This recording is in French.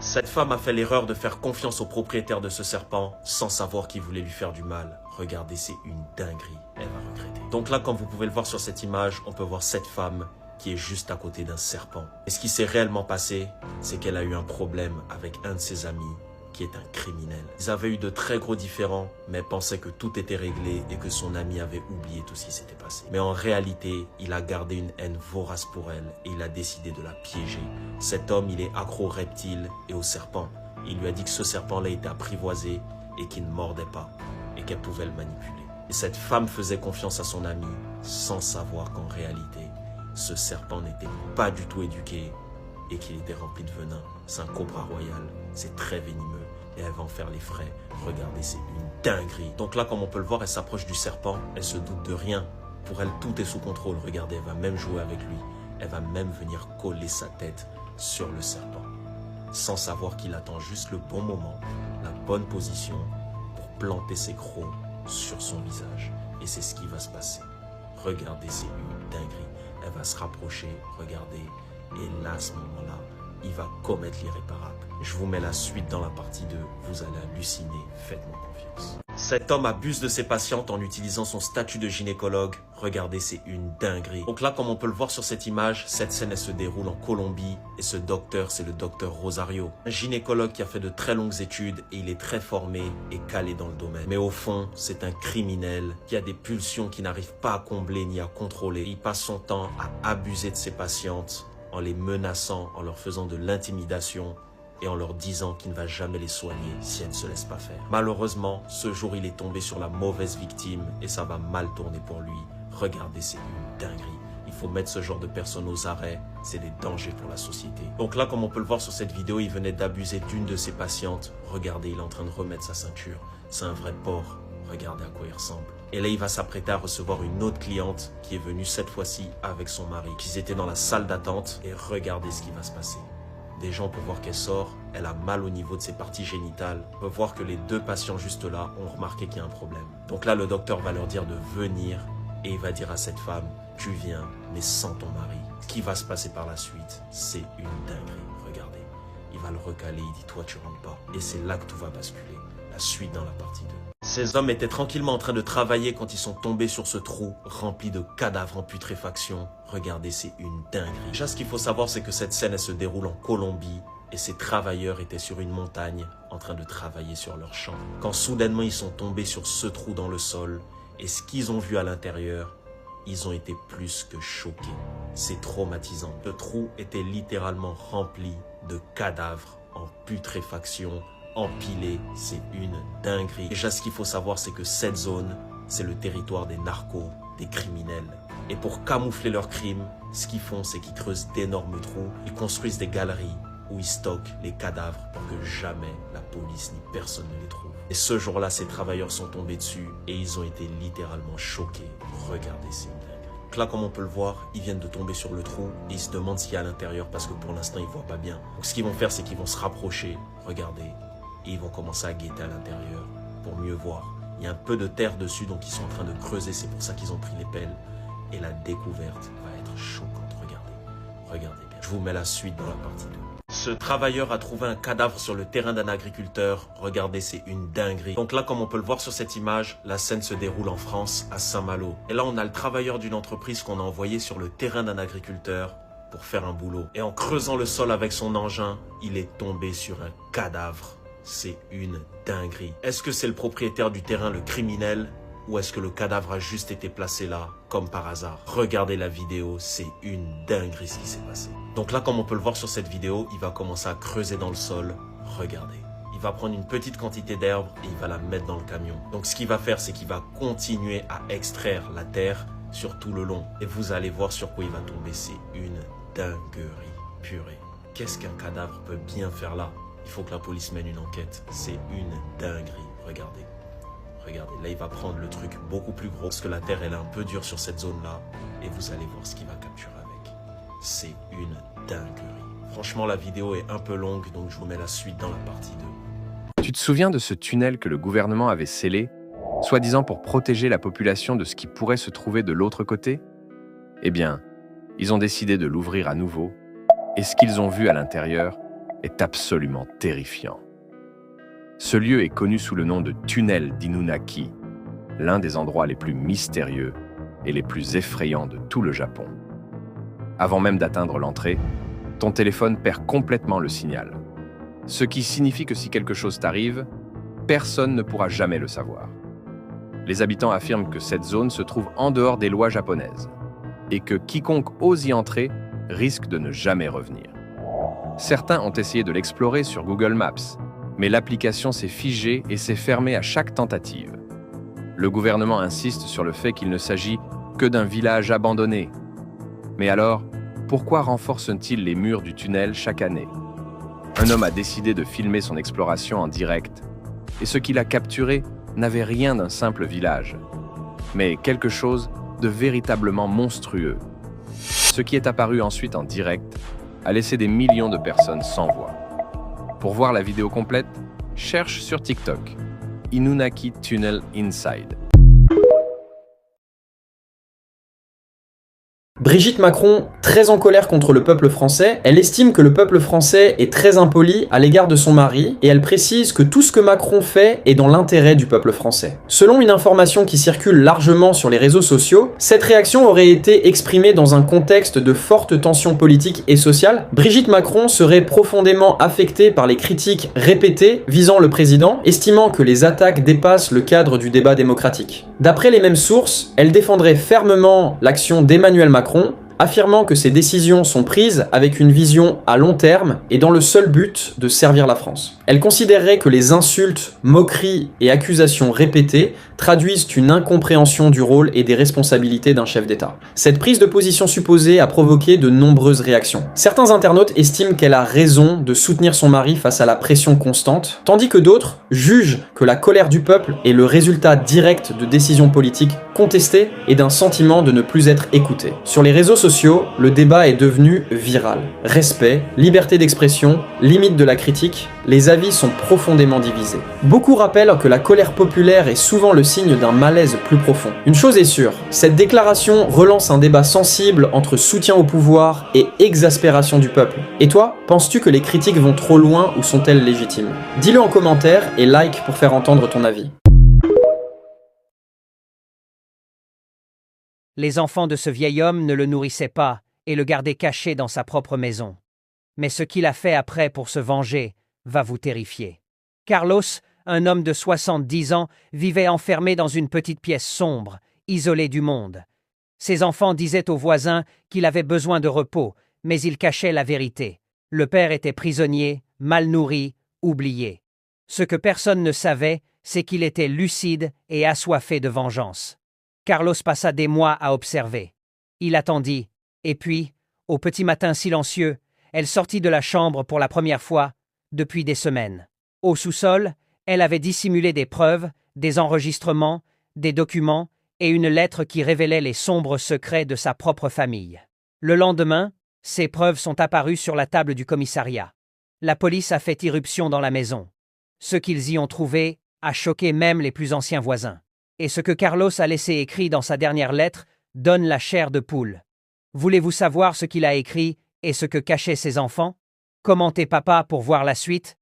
Cette femme a fait l'erreur de faire confiance au propriétaire de ce serpent sans savoir qu'il voulait lui faire du mal. Regardez, c'est une dinguerie. Elle va regretter. Donc là, comme vous pouvez le voir sur cette image, on peut voir cette femme qui est juste à côté d'un serpent. Et ce qui s'est réellement passé, c'est qu'elle a eu un problème avec un de ses amis qui est un criminel. Ils avaient eu de très gros différends, mais pensaient que tout était réglé et que son ami avait oublié tout ce qui s'était passé. Mais en réalité, il a gardé une haine vorace pour elle et il a décidé de la piéger. Cet homme, il est accro aux reptiles et aux serpents. Il lui a dit que ce serpent-là était apprivoisé et qu'il ne mordait pas et qu'elle pouvait le manipuler. Et cette femme faisait confiance à son ami sans savoir qu'en réalité, ce serpent n'était pas du tout éduqué et qu'il était rempli de venin. C'est un cobra royal, c'est très venimeux et elle va en faire les frais. Regardez, c'est une dinguerie. Donc là, comme on peut le voir, elle s'approche du serpent, elle se doute de rien. Pour elle, tout est sous contrôle. Regardez, elle va même jouer avec lui. Elle va même venir coller sa tête sur le serpent, sans savoir qu'il attend juste le bon moment, la bonne position pour planter ses crocs sur son visage. Et c'est ce qui va se passer. Regardez, c'est une dinguerie. Elle va se rapprocher, regardez, et là, à ce moment-là, il va commettre l'irréparable. Je vous mets la suite dans la partie 2, vous allez halluciner, faites-moi confiance. Cet homme abuse de ses patientes en utilisant son statut de gynécologue. Regardez, c'est une dinguerie. Donc là, comme on peut le voir sur cette image, cette scène, elle se déroule en Colombie. Et ce docteur, c'est le docteur Rosario. Un gynécologue qui a fait de très longues études et il est très formé et calé dans le domaine. Mais au fond, c'est un criminel qui a des pulsions qu'il n'arrive pas à combler ni à contrôler. Il passe son temps à abuser de ses patientes en les menaçant, en leur faisant de l'intimidation et en leur disant qu'il ne va jamais les soigner si elles ne se laissent pas faire. Malheureusement, ce jour, il est tombé sur la mauvaise victime et ça va mal tourner pour lui. Regardez, c'est une dinguerie. Il faut mettre ce genre de personnes aux arrêts, c'est des dangers pour la société. Donc là, comme on peut le voir sur cette vidéo, il venait d'abuser d'une de ses patientes. Regardez, il est en train de remettre sa ceinture. C'est un vrai porc. Regardez à quoi il ressemble. Et là, il va s'apprêter à recevoir une autre cliente qui est venue cette fois-ci avec son mari. Ils étaient dans la salle d'attente et regardez ce qui va se passer. Des gens peuvent voir qu'elle sort, elle a mal au niveau de ses parties génitales. On peut voir que les deux patients juste là ont remarqué qu'il y a un problème. Donc là, le docteur va leur dire de venir et il va dire à cette femme, tu viens, mais sans ton mari. Ce qui va se passer par la suite, c'est une dinguerie. Regardez, il va le recaler, il dit, toi tu rentres pas. Et c'est là que tout va basculer. La suite dans la partie 2. Ces hommes étaient tranquillement en train de travailler quand ils sont tombés sur ce trou rempli de cadavres en putréfaction. Regardez, c'est une dinguerie. Déjà, ce qu'il faut savoir, c'est que cette scène, elle se déroule en Colombie et ces travailleurs étaient sur une montagne en train de travailler sur leur champ. Quand soudainement, ils sont tombés sur ce trou dans le sol et ce qu'ils ont vu à l'intérieur, ils ont été plus que choqués. C'est traumatisant. Le trou était littéralement rempli de cadavres en putréfaction, empilés. C'est une dinguerie. Déjà, ce qu'il faut savoir, c'est que cette zone, c'est le territoire des narcos, des criminels. Et pour camoufler leurs crimes, ce qu'ils font, c'est qu'ils creusent d'énormes trous. Ils construisent des galeries où ils stockent les cadavres pour que jamais la police ni personne ne les trouve. Et ce jour-là, ces travailleurs sont tombés dessus et ils ont été littéralement choqués. Regardez, c'est une dinguerie. Donc là, comme on peut le voir, ils viennent de tomber sur le trou et ils se demandent ce qu'il y a à l'intérieur parce que pour l'instant, ils ne voient pas bien. Donc ce qu'ils vont faire, c'est qu'ils vont se rapprocher. Regardez. Et ils vont commencer à guetter à l'intérieur pour mieux voir. Il y a un peu de terre dessus, donc ils sont en train de creuser. C'est pour ça qu'ils ont pris les pelles. Et la découverte va être choquante. Regardez. Regardez bien. Je vous mets la suite dans la partie 2. Ce travailleur a trouvé un cadavre sur le terrain d'un agriculteur. Regardez, c'est une dinguerie. Donc là, comme on peut le voir sur cette image, la scène se déroule en France, à Saint-Malo. Et là, on a le travailleur d'une entreprise qu'on a envoyé sur le terrain d'un agriculteur pour faire un boulot. Et en creusant le sol avec son engin, il est tombé sur un cadavre. C'est une dinguerie. Est-ce que c'est le propriétaire du terrain, le criminel, ou est-ce que le cadavre a juste été placé là, comme par hasard? Regardez la vidéo, c'est une dinguerie ce qui s'est passé. Donc là, comme on peut le voir sur cette vidéo, il va commencer à creuser dans le sol. Regardez. Il va prendre une petite quantité d'herbe et il va la mettre dans le camion. Donc ce qu'il va faire, c'est qu'il va continuer à extraire la terre sur tout le long. Et vous allez voir sur quoi il va tomber. C'est une dinguerie. Purée. Qu'est-ce qu'un cadavre peut bien faire là? Il faut que la police mène une enquête. C'est une dinguerie. Regardez. Regardez. Là, il va prendre le truc beaucoup plus gros parce que la terre, elle est un peu dure sur cette zone-là. Et vous allez voir ce qu'il va capturer avec. C'est une dinguerie. Franchement, la vidéo est un peu longue, donc je vous mets la suite dans la partie 2. Tu te souviens de ce tunnel que le gouvernement avait scellé, soi-disant pour protéger la population de ce qui pourrait se trouver de l'autre côté? Eh bien, ils ont décidé de l'ouvrir à nouveau. Et ce qu'ils ont vu à l'intérieur, est absolument terrifiant. Ce lieu est connu sous le nom de tunnel d'Inunaki, l'un des endroits les plus mystérieux et les plus effrayants de tout le Japon. Avant même d'atteindre l'entrée, ton téléphone perd complètement le signal. Ce qui signifie que si quelque chose t'arrive, personne ne pourra jamais le savoir. Les habitants affirment que cette zone se trouve en dehors des lois japonaises et que quiconque ose y entrer risque de ne jamais revenir. Certains ont essayé de l'explorer sur Google Maps, mais l'application s'est figée et s'est fermée à chaque tentative. Le gouvernement insiste sur le fait qu'il ne s'agit que d'un village abandonné. Mais alors, pourquoi renforcent-ils les murs du tunnel chaque année? Un homme a décidé de filmer son exploration en direct, et ce qu'il a capturé n'avait rien d'un simple village, mais quelque chose de véritablement monstrueux. Ce qui est apparu ensuite en direct a laissé des millions de personnes sans voix. Pour voir la vidéo complète, cherche sur TikTok Inunaki Tunnel Inside. Brigitte Macron, très en colère contre le peuple français, elle estime que le peuple français est très impoli à l'égard de son mari et elle précise que tout ce que Macron fait est dans l'intérêt du peuple français. Selon une information qui circule largement sur les réseaux sociaux, cette réaction aurait été exprimée dans un contexte de forte tension politique et sociale. Brigitte Macron serait profondément affectée par les critiques répétées visant le président, estimant que les attaques dépassent le cadre du débat démocratique. D'après les mêmes sources, elle défendrait fermement l'action d'Emmanuel Macron, affirmant que ces décisions sont prises avec une vision à long terme et dans le seul but de servir la France. Elle considérerait que les insultes, moqueries et accusations répétées traduisent une incompréhension du rôle et des responsabilités d'un chef d'État. Cette prise de position supposée a provoqué de nombreuses réactions. Certains internautes estiment qu'elle a raison de soutenir son mari face à la pression constante, tandis que d'autres jugent que la colère du peuple est le résultat direct de décisions politiques contestées et d'un sentiment de ne plus être écouté. Sur les réseaux sociaux, le débat est devenu viral. Respect, liberté d'expression, limite de la critique, les avis sont profondément divisés. Beaucoup rappellent que la colère populaire est souvent le signe d'un malaise plus profond. Une chose est sûre, cette déclaration relance un débat sensible entre soutien au pouvoir et exaspération du peuple. Et toi, penses-tu que les critiques vont trop loin ou sont-elles légitimes? Dis-le en commentaire et like pour faire entendre ton avis. Les enfants de ce vieil homme ne le nourrissaient pas et le gardaient caché dans sa propre maison. Mais ce qu'il a fait après pour se venger va vous terrifier. Carlos, un homme de 70 ans, vivait enfermé dans une petite pièce sombre, isolé du monde. Ses enfants disaient aux voisins qu'il avait besoin de repos, mais il cachait la vérité. Le père était prisonnier, mal nourri, oublié. Ce que personne ne savait, c'est qu'il était lucide et assoiffé de vengeance. Carlos passa des mois à observer. Il attendit, et puis, au petit matin silencieux, elle sortit de la chambre pour la première fois depuis des semaines. Au sous-sol, elle avait dissimulé des preuves, des enregistrements, des documents et une lettre qui révélait les sombres secrets de sa propre famille. Le lendemain, ces preuves sont apparues sur la table du commissariat. La police a fait irruption dans la maison. Ce qu'ils y ont trouvé a choqué même les plus anciens voisins. Et ce que Carlos a laissé écrit dans sa dernière lettre donne la chair de poule. Voulez-vous savoir ce qu'il a écrit et ce que cachaient ses enfants? Commentez papa pour voir la suite.